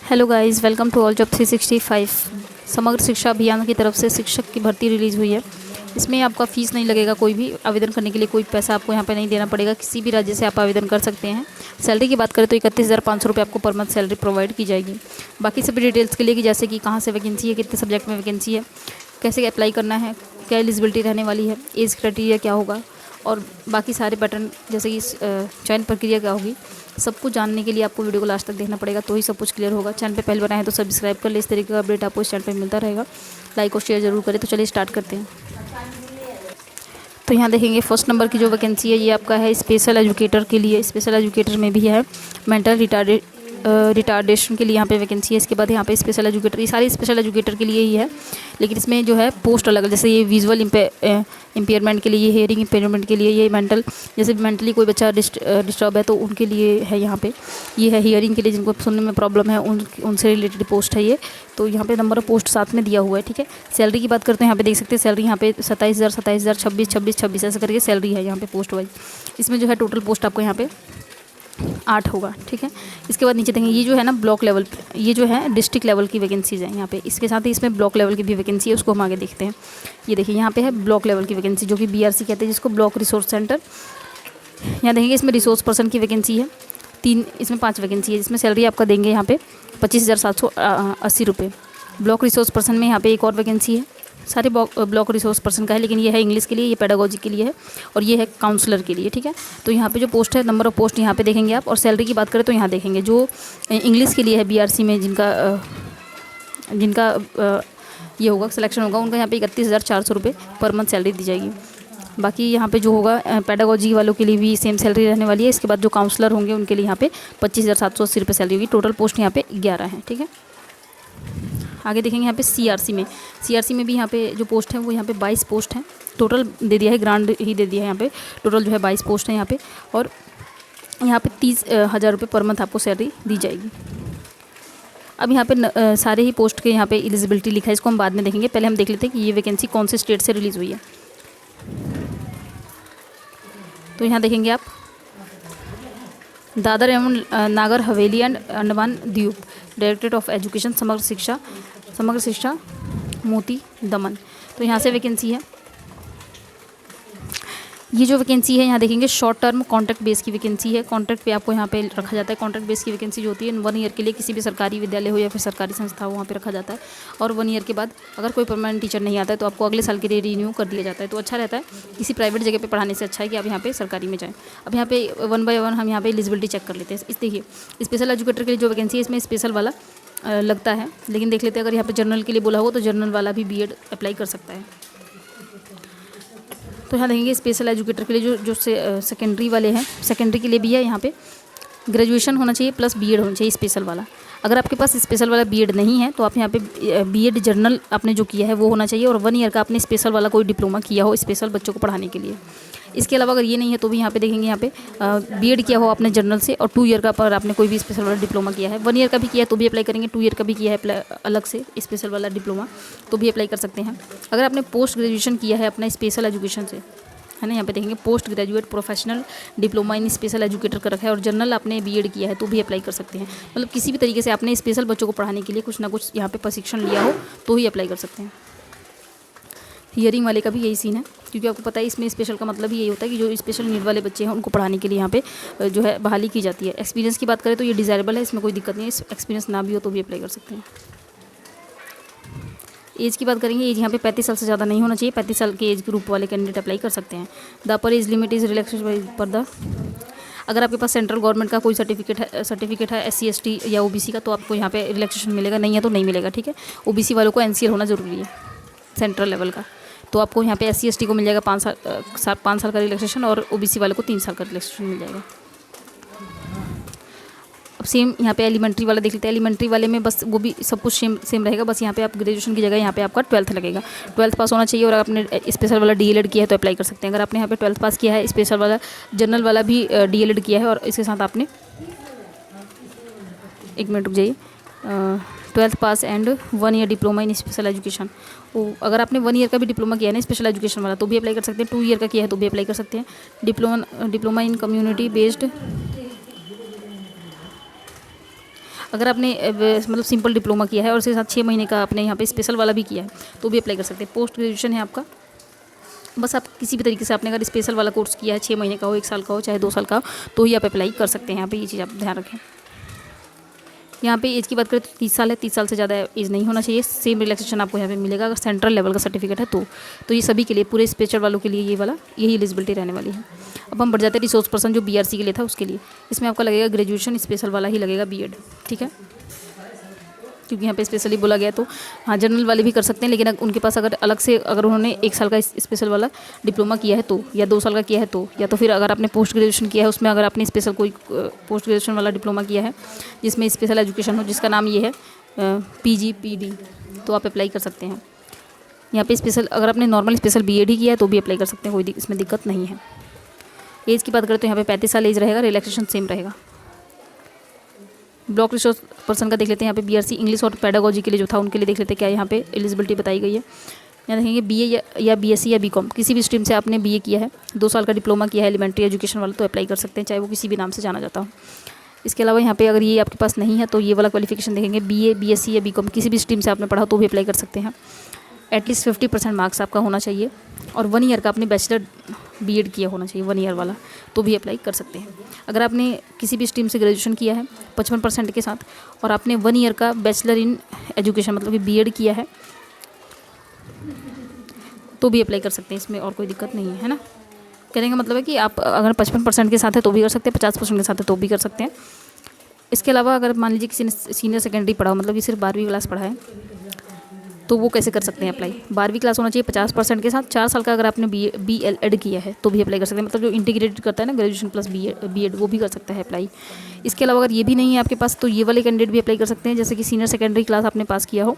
Hello guys, welcome to all job 365। समग्र शिक्षा अभियान की तरफ से शिक्षक की भर्ती रिलीज़ हुई है। इसमें आपका फ़ीस नहीं लगेगा, कोई भी आवेदन करने के लिए कोई पैसा आपको यहाँ पे नहीं देना पड़ेगा। किसी भी राज्य से आप आवेदन कर सकते हैं। सैलरी की बात करें तो 31,500 रुपये आपको पर मंथ सैलरी प्रोवाइड की जाएगी। बाकी सभी डिटेल्स के लिए कि जैसे कि कहाँ से वैकेंसी है, कितने सब्जेक्ट में वैकेंसी है, कैसे अप्लाई करना है, क्या एलिजिबिलिटी रहने वाली है, एज क्राइटेरिया क्या होगा और बाकी सारे पैटर्न जैसे कि चयन प्रक्रिया क्या होगी, सब कुछ जानने के लिए आपको वीडियो को लास्ट तक देखना पड़ेगा, तो ही सब कुछ क्लियर होगा। चैनल पे पहले बनाए तो सब्सक्राइब कर ले, इस तरीके का अपडेट आपको इस चैनल पे मिलता रहेगा। लाइक और शेयर जरूर करें। तो चलिए स्टार्ट करते हैं। तो यहाँ देखेंगे फर्स्ट नंबर की जो वैकेंसी है ये आपका है स्पेशल एजुकेटर के लिए। स्पेशल एजुकेटर में भी है मेंटल रिटार्डेशन के लिए यहाँ पे वैकेंसी है। इसके बाद यहाँ पे स्पेशल एजुकेटर, ये सारी स्पेशल एजुकेटर के लिए ही है, लेकिन इसमें जो है पोस्ट अलग है। जैसे ये विजुअल इम्पेयरमेंट के लिए, ये हेयरिंग इम्पेयरमेंट के लिए, ये मेंटल, जैसे मेंटली कोई बच्चा डिस्टर्ब है तो उनके लिए है यहाँ पे। ये है हियरिंग के लिए, जिनको सुनने में प्रॉब्लम है उनसे रिलेटेड पोस्ट है ये। तो यहाँ पे नंबर ऑफ पोस्ट साथ में दिया हुआ है, ठीक है। सैलरी की बात करते हैं, यहाँ पे देख सकते हैं सैलरी यहाँ पे 27,000, 27,000, 26,000 ऐसे करके सैलरी है यहाँ पे पोस्ट वाइज। इसमें जो है टोटल पोस्ट आपको यहाँ पे 8 होगा, ठीक है। इसके बाद नीचे देखेंगे, ये जो है ना ब्लॉक लेवल पे, ये जो है डिस्ट्रिक्ट लेवल की वैकेंसीज है यहाँ पे। इसके साथ ही इसमें ब्लॉक लेवल की भी वैकेंसी है, उसको हम आगे देखते हैं। ये देखिए यहाँ पे है ब्लॉक लेवल की वैकेंसी, जो कि BRC कहते हैं, जिसको ब्लॉक रिसोर्स सेंटर। यहाँ देखेंगे इसमें रिसोर्स पर्सन की वैकेंसी है इसमें 5 वैकेंसी है, जिसमें सैलरी आपका देंगे यहाँ पे 25,780 रुपये। ब्लॉक रिसोर्स पर्सन में यहाँ पे एक और वैकेंसी है, सारे ब्लॉक रिसोर्स पर्सन का है, लेकिन ये है इंग्लिश के लिए, ये पेडागोजी के लिए है, और ये है काउंसलर के लिए, ठीक है। तो यहाँ पे जो पोस्ट है, नंबर ऑफ पोस्ट यहाँ पे देखेंगे आप। और सैलरी की बात करें तो यहाँ देखेंगे जो इंग्लिश के लिए है BRC में, जिनका ये होगा सिलेक्शन होगा, उनका यहाँ पे 31,400 रुपये पर मंथ सैलरी दी जाएगी। बाकी यहाँ पे जो होगा पेडागोजी वालों के लिए भी सेम सैलरी रहने वाली है। इसके बाद जो काउंसलर होंगे उनके लिए यहाँ पे 25,780 रुपये सैलरी होगी। टोटल पोस्ट यहाँ पे 11 है, ठीक है। आगे देखेंगे यहाँ पे CRC में भी यहाँ पे जो पोस्ट है वो यहाँ पे 22 पोस्ट हैं। टोटल दे दिया है, ग्रांड ही दे दिया है यहाँ पे। टोटल जो है 22 पोस्ट है यहाँ पे, और यहाँ पे 30,000 रुपये पर मंथ आपको सैलरी दी जाएगी। अब यहाँ पे सारे ही पोस्ट के यहाँ पे एलिजिबिलिटी लिखा है, इसको हम बाद में देखेंगे। पहले हम देख लेते हैं कि ये वैकेंसी कौन से स्टेट से रिलीज़ हुई है। तो यहाँ देखेंगे आप, दादर एवं नागर हवेली एंड अंडमान द्वीप, डायरेक्टरेट ऑफ एजुकेशन, समग्र शिक्षा मोती दमन। तो यहाँ से वैकेंसी है। ये जो वैकेंसी है यहाँ देखेंगे शॉर्ट टर्म कॉन्ट्रैक्ट बेस की वैकेंसी है। कॉन्ट्रैक्ट पे आपको यहाँ पे रखा जाता है। कॉन्ट्रैक्ट बेस की वैकेंसी जो होती है 1 ईयर के लिए किसी भी सरकारी विद्यालय हो या फिर सरकारी संस्था हो, वहाँ पे रखा जाता है। और 1 ईयर के बाद अगर कोई परमानेंट टीचर नहीं आता है तो आपको अगले साल के लिए रिन्यू कर दिया जाता है। तो अच्छा रहता है, किसी प्राइवेट जगह पर पढ़ाने से अच्छा है कि आप यहाँ पे सरकारी में जाएँ। अब यहाँ पे 1 बाय 1 हम यहाँ पे एलिजिबिलिटी चेक कर लेते हैं। इस देखिए स्पेशल एजुकेटर के लिए जो वैकेंसी है, इसमें स्पेशल वाला लगता है, लेकिन देख लेते हैं अगर यहाँ पे जनरल के लिए बोला हो तो जनरल वाला भी BEd अप्लाई कर सकता है। तो यहाँ देखेंगे स्पेशल एजुकेटर के लिए जो सेकेंडरी वाले हैं, सेकेंडरी के लिए भी है यहाँ पे ग्रेजुएशन होना चाहिए प्लस BEd होना चाहिए स्पेशल वाला। अगर आपके पास स्पेशल वाला BEd नहीं है तो आप यहाँ पे BEd जनरल आपने जो किया है वो होना चाहिए, और 1 ईयर का आपने स्पेशल वाला कोई डिप्लोमा किया हो स्पेशल बच्चों को पढ़ाने के लिए। इसके अलावा अगर ये नहीं है तो भी यहाँ पे देखेंगे, यहाँ पे BEd किया हो आपने जनरल से, और 2 ईयर का पर आपने कोई भी स्पेशल वाला डिप्लोमा किया है। 1 ईयर का भी किया है तो भी अप्लाई करेंगे, 2 ईयर का भी किया है अलग से स्पेशल वाला डिप्लोमा तो भी अप्लाई कर सकते हैं। अगर आपने पोस्ट ग्रेजुएशन किया है अपना स्पेशल एजुकेशन से, है ना, यहाँ पे देखेंगे post graduate professional diploma in special educator का रखा है, और जनरल आपने BEd किया है तो भी अप्लाई कर सकते हैं। मतलब किसी भी तरीके से आपने स्पेशल बच्चों को पढ़ाने के लिए कुछ ना कुछ यहाँ पे प्रशिक्षण लिया हो तो ही अप्लाई कर सकते हैं। हियरिंग वाले का भी यही सीन है, क्योंकि आपको पता है इसमें स्पेशल का मतलब ही यही होता है कि जो स्पेशल नीड वाले बच्चे हैं उनको पढ़ाने के लिए यहाँ पे जो है बहाली की जाती है। एक्सपीरियंस की बात करें तो ये डिज़ायरेबल है, इसमें कोई दिक्कत नहीं है, एक्सपीरियंस ना भी हो तो भी अप्लाई कर सकते हैं। एज की बात करेंगे, एज यहाँ पे 35 साल से ज़्यादा नहीं होना चाहिए। 35 साल के एज ग्रुप वाले कैंडिडेट अप्लाई कर सकते हैं। The upper age limit is relaxation पर द, अगर आपके पास सेंट्रल गवर्नमेंट का कोई सर्टिफिकेट है SC ST या OBC का, तो आपको यहाँ पे रिलैक्सेशन मिलेगा, नहीं है तो नहीं मिलेगा, ठीक है। OBC वालों को NCL होना ज़रूरी है सेंट्रल लेवल का, तो आपको यहाँ पे SC ST को मिल जाएगा 5 साल का रिलैक्सेशन, और OBC वाले को 3 साल का रिलैक्सेशन मिल जाएगा। सेम यहाँ पे एलिमेंट्री वाला देख लेते हैं। एलिमेंट्री वाले में बस वो भी सब कुछ सेम रहेगा, बस यहाँ पे आप ग्रेजुएशन की जगह यहाँ पे आपका 12th लगेगा। 12th पास होना चाहिए, और अगर आपने स्पेशल वाला DLED किया है तो अप्लाई कर सकते हैं। अगर आपने यहाँ पे 12th पास किया है, स्पेशल वाला जनरल वाला भी DLED किया है, और इसके साथ आपने 1 मिनट रुक जाइए, 12th pass and 1 year diploma in special education. अगर आपने 1 ईयर का भी डिप्लोमा किया है ना स्पेशल एजुकेशन वाला तो भी अप्लाई कर सकते हैं। 2 ईयर का किया है तो भी अप्लाई कर सकते हैं। डिप्लोमा इन कम्युनिटी बेस्ड, अगर आपने मतलब सिंपल डिप्लोमा किया है और उसके साथ 6 महीने का आपने यहाँ पे स्पेशल वाला भी किया है तो भी अप्लाई कर सकते हैं। पोस्ट ग्रेजुएशन है आपका, बस आप किसी भी तरीके से आपने अगर स्पेशल वाला कोर्स किया है 6 महीने का हो, 1 साल का हो, चाहे 2 साल का हो, तो ही आप अप्लाई कर सकते हैं। यहाँ पे ये चीज़ आप ध्यान रखें। यहाँ पे एज की बात करें तो 30 साल है, 30 साल से ज़्यादा एज नहीं होना चाहिए। सेम रिलैक्सेशन आपको यहाँ पे मिलेगा अगर सेंट्रल लेवल का सर्टिफिकेट है तो ये सभी के लिए, पूरे स्पेशल वालों के लिए ये वाला यही एलिजिबिलिटी रहने वाली है। अब हम बढ़ जाते हैं रिसोर्स पर्सन जो BRC के लिए था उसके लिए। इसमें आपका लगेगा ग्रेजुएशन, स्पेशल वाला ही लगेगा B.Ed, ठीक है, क्योंकि यहाँ पे स्पेशली बोला गया। तो हाँ, जनरल वाले भी कर सकते हैं, लेकिन उनके पास अगर अलग से अगर उन्होंने 1 साल का स्पेशल वाला डिप्लोमा किया है तो, या 2 साल का किया है तो, या तो फिर अगर आपने पोस्ट ग्रेजुएशन किया है उसमें अगर आपने स्पेशल कोई पोस्ट ग्रेजुएशन वाला डिप्लोमा किया है जिसमें स्पेशल एजुकेशन हो, जिसका नाम ये है PGPD, तो आप अप्लाई कर सकते हैं। यहाँ पे स्पेशल अगर आपने नॉर्मल स्पेशल B.Ed ही किया है तो भी अप्लाई कर सकते हैं, कोई इसमें दिक्कत नहीं है। एज की बात करें तो यहाँ पे 35 साल एज रहेगा, रिलैक्सेशन सेम रहेगा। ब्लॉक रिसोर्स पर्सन का देख लेते हैं। यहाँ पे BRC इंग्लिश और पेडागोजी के लिए जो था उनके लिए देख लेते हैं क्या यहाँ पे एलिजिबिलिटी बताई गई है। यहाँ देखेंगे BA या BSc या BCom, किसी भी स्ट्रीम से आपने BA किया है, 2 साल का डिप्लोमा किया है एलिमेंट्री एजुकेशन वाला, तो अप्लाई कर सकते हैं, चाहे वो किसी भी नाम से जाना जाता हो। इसके अलावा यहाँ पे अगर ये आपके पास नहीं है तो ये वाला क्वालिफिकेशन देखेंगे, BA BSc या BCom किसी भी स्ट्रीम से आपने पढ़ा तो भी अप्लाई कर सकते हैं। एटलीस्ट 50% मार्क्स आपका होना चाहिए और 1 ईयर का आपने बैचलर B.Ed किया होना चाहिए, 1 ईयर वाला, तो भी अप्लाई कर सकते हैं। अगर आपने किसी भी स्ट्रीम से ग्रेजुएशन किया है 55% के साथ और आपने 1 ईयर का बैचलर इन एजुकेशन मतलब कि B.Ed किया है तो भी अप्लाई कर सकते हैं, इसमें और कोई दिक्कत नहीं है ना। कहने का मतलब है कि आप अगर 55% के साथ है तो भी कर सकते हैं, 50% के साथ है तो भी कर सकते हैं। इसके अलावा अगर मान लीजिए किसी ने सीनियर सेकेंडरी पढ़ा हो, मतलब कि सिर्फ 12वीं क्लास पढ़ा है, तो वो कैसे कर सकते हैं अप्लाई। 12वीं क्लास होना चाहिए 50% के साथ, 4 साल का अगर आपने BL.Ed किया है तो भी अप्लाई कर सकते हैं, मतलब जो इंटीग्रेटेड करता है ना ग्रेजुएशन प्लस B.Ed वो भी कर सकता है अप्लाई। इसके अलावा अगर ये भी नहीं है आपके पास तो ये वाले कैंडिडेट भी अप्लाई कर सकते हैं, जैसे कि सीनियर सेकेंडरी क्लास आपने पास किया हो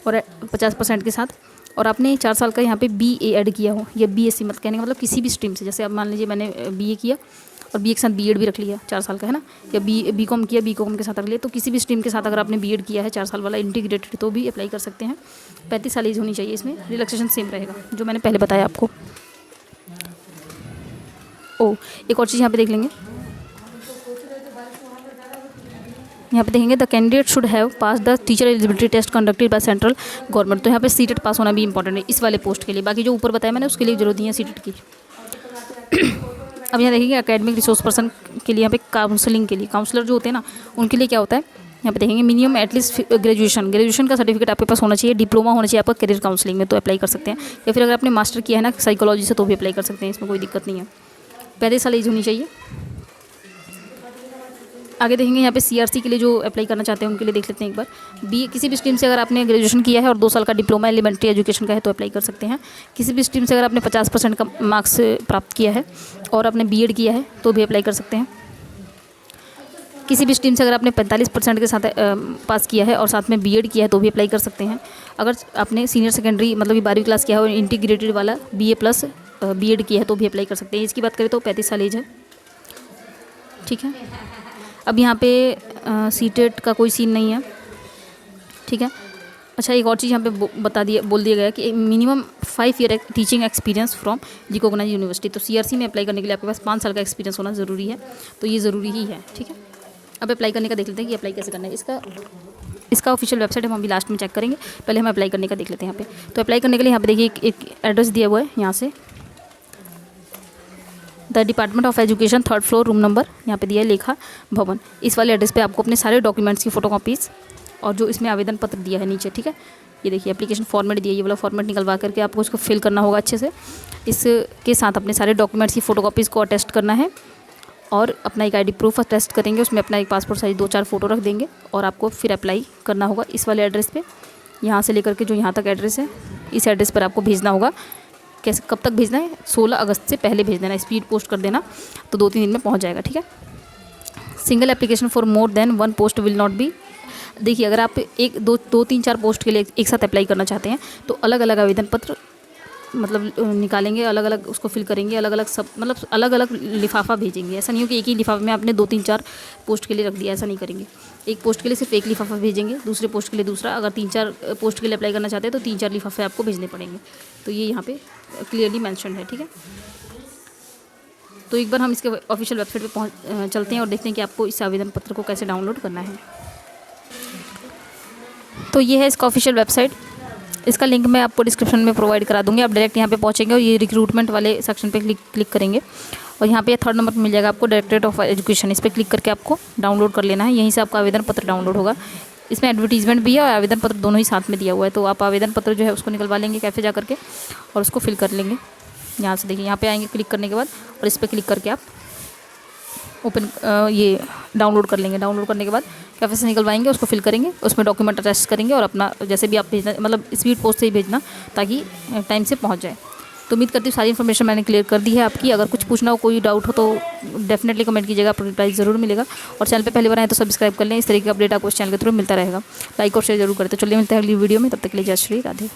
और 50% के साथ, और आपने 4 साल का यहाँ पे BA.Ed किया हो या BSc, मत कहने का मतलब किसी भी स्ट्रीम से, जैसे अब मान लीजिए मैंने BA किया और BA के साथ B.Ed भी रख लिया 4 साल का, है ना, या BCom किया, BCom के साथ रख लिया, तो किसी भी स्ट्रीम के साथ अगर आपने B.Ed किया है 4 साल वाला इंटीग्रेटेड तो भी अप्लाई कर सकते हैं। 35 साल एज होनी चाहिए, इसमें रिलैक्सेशन सेम रहेगा जो मैंने पहले बताया आपको। एक और चीज़ यहाँ पे देख लेंगे, यहाँ पे देखेंगे the candidate should have pass the teacher eligibility test conducted by central government, तो यहाँ पे सीटेट पास होना भी इंपॉर्टेंट है इस वाले पोस्ट के लिए। बाकी जो ऊपर बताया मैंने उसके लिए जरूरत नहीं है सीटेट की। अब यहाँ देखेंगे एकेडमिक रिसोर्स पर्सन के लिए, यहाँ पे काउंसलिंग के लिए, काउंसलर जो होते हैं ना उनके लिए क्या होता है, यहाँ पे देखेंगे मिनिमम एटलीस्ट ग्रेजुएशन का सर्टिफिकेट आपके पास होना चाहिए, डिप्लोमा होना चाहिए आपका करियर काउंसलिंग में, तो अप्लाई कर सकते हैं। या फिर अगर आपने मास्टर किया है ना साइकोलॉजी से तो भी अप्लाई कर सकते हैं, इसमें कोई दिक्कत नहीं है। 35 साल एज होनी चाहिए। आगे देखेंगे यहाँ पे CRC के लिए जो अप्लाई करना चाहते हैं उनके लिए देख लेते हैं एक बार। किसी भी स्ट्रीम से अगर आपने ग्रेजुएशन किया है और 2 साल का डिप्लोमा एलिमेंट्री एजुकेशन का है तो अप्लाई कर सकते हैं। किसी भी स्ट्रीम से अगर आपने 50% का मार्क्स प्राप्त किया है और आपने B.Ed किया है तो भी अप्लाई कर सकते हैं। किसी भी स्ट्रीम से अगर आपने 45% के साथ पास किया है और साथ में B.Ed किया है तो भी अप्लाई कर सकते हैं। अगर आपने सीनियर सेकेंडरी मतलब 12वीं क्लास किया है और इंटीग्रेटेड वाला BA प्लस B.Ed किया है तो भी अप्लाई कर सकते हैं। इसकी बात करें तो 35 साल एज है, ठीक है। अब यहाँ पे सीटेट का कोई सीन नहीं है, ठीक है। अच्छा, एक और चीज़ यहाँ पे बोल दिया गया कि minimum 5 year teaching experience from recognised university, तो CRC में अप्लाई करने के लिए आपके पास 5 साल का एक्सपीरियंस होना ज़रूरी है, तो ये ज़रूरी ही है, ठीक है। अब अप्लाई करने का देख लेते हैं कि अप्लाई कैसे करना है। इसका ऑफिशियल वेबसाइट हम अभी लास्ट में चेक करेंगे, पहले हम अप्लाई करने का देख लेते हैं। यहाँ पे तो अप्लाई करने के लिए यहाँ पे देखिए एक एड्रेस दिया हुआ है, यहाँ से the department of education 3rd floor room number यहाँ पे दिया है लेखा भवन। इस वाले एड्रेस पे आपको अपने सारे डॉक्यूमेंट्स की फोटोकॉपीज़ और जो इसमें आवेदन पत्र दिया है नीचे, ठीक है, ये देखिए एप्लीकेशन फॉर्मेट दिया है, ये वाला फॉर्मेट निकलवा करके आपको इसको फिल करना होगा अच्छे से। इसके साथ अपने सारे डॉक्यूमेंट्स की फोटोकॉपीज़ को अटेस्ट करना है और अपना एक ID प्रूफ अटेस्ट करेंगे, उसमें अपना एक पासपोर्ट साइज 2-4 फ़ोटो रख देंगे और आपको फिर अप्लाई करना होगा इस वाले एड्रेस पे। यहाँ से लेकर के जो यहाँ तक एड्रेस है इस एड्रेस पर आपको भेजना होगा। कैसे कब तक भेजना है, 16 अगस्त से पहले भेज देना, स्पीड पोस्ट कर देना तो 2-3 दिन में पहुँच जाएगा, ठीक है। Single application for more than 1 post will not be. देखिए अगर आप 2-3-4 पोस्ट के लिए एक साथ अप्लाई करना चाहते हैं तो अलग अलग आवेदन पत्र मतलब निकालेंगे, अलग अलग उसको फिल करेंगे, अलग अलग सब मतलब अलग अलग लिफाफा भेजेंगे। ऐसा नहीं हो कि एक ही लिफाफे में आपने 2-3-4 पोस्ट के लिए रख दिया, ऐसा नहीं करेंगे। एक पोस्ट के लिए सिर्फ एक लिफाफा भेजेंगे, दूसरे पोस्ट के लिए दूसरा। अगर 3-4 पोस्ट के लिए अप्लाई करना चाहते हैं तो 3-4 लिफाफे आपको भेजने पड़ेंगे, तो ये यहाँ पे क्लियरली मैंशन है, ठीक है। तो एक बार हम इसके ऑफिशियल वेबसाइट पे चलते हैं और देखते हैं कि आपको इस आवेदन पत्र को कैसे डाउनलोड करना है। तो ये है इसका ऑफिशियल वेबसाइट, इसका लिंक मैं आपको डिस्क्रिप्शन में प्रोवाइड करा दूँगी। आप डायरेक्ट यहाँ पे पहुँचेंगे और ये रिक्रूटमेंट वाले सेक्शन पे क्लिक करेंगे और यहाँ पे 3rd नंबर पर मिल जाएगा आपको डायरेक्टरेट ऑफ एजुकेशन। इस पर क्लिक करके आपको डाउनलोड कर लेना है, यहीं से आपका आवेदन पत्र डाउनलोड होगा। इसमें एडवर्टीजमेंट भी है और आवेदन पत्र दोनों ही साथ में दिया हुआ है। तो आप आवेदन पत्र जो है उसको निकलवा लेंगे कैफ़े जा करके और उसको फिल कर लेंगे। यहाँ से देखिए, यहाँ पे आएंगे क्लिक करने के बाद और इस पर क्लिक करके आप ओपन ये डाउनलोड कर लेंगे। डाउनलोड करने के बाद कैफे से निकलवाएंगे, उसको फिल करेंगे, उसमें डॉक्यूमेंट अटैच करेंगे और अपना जैसे भी आप भेजना, मतलब स्पीड पोस्ट से ही भेजना ताकि टाइम से पहुंच जाए। तो उम्मीद करती हूँ सारी इन्फॉर्मेशन मैंने क्लियर कर दी है आपकी। अगर कुछ पूछना हो, कोई डाउट हो तो डेफिनेटली कमेंट कीजिएगा, आपको रिप्लाई ज़रूर मिलेगा। और चैनल पे पहली बार आए तो सब्सक्राइब कर लें, इस तरीके का अपडेट आपको इस चैनल के थ्रू मिलता रहेगा। लाइक और शेयर जरूर करते। चलिए मिलते हैं अगली वीडियो में, तब तक के लिए जय श्री राधे।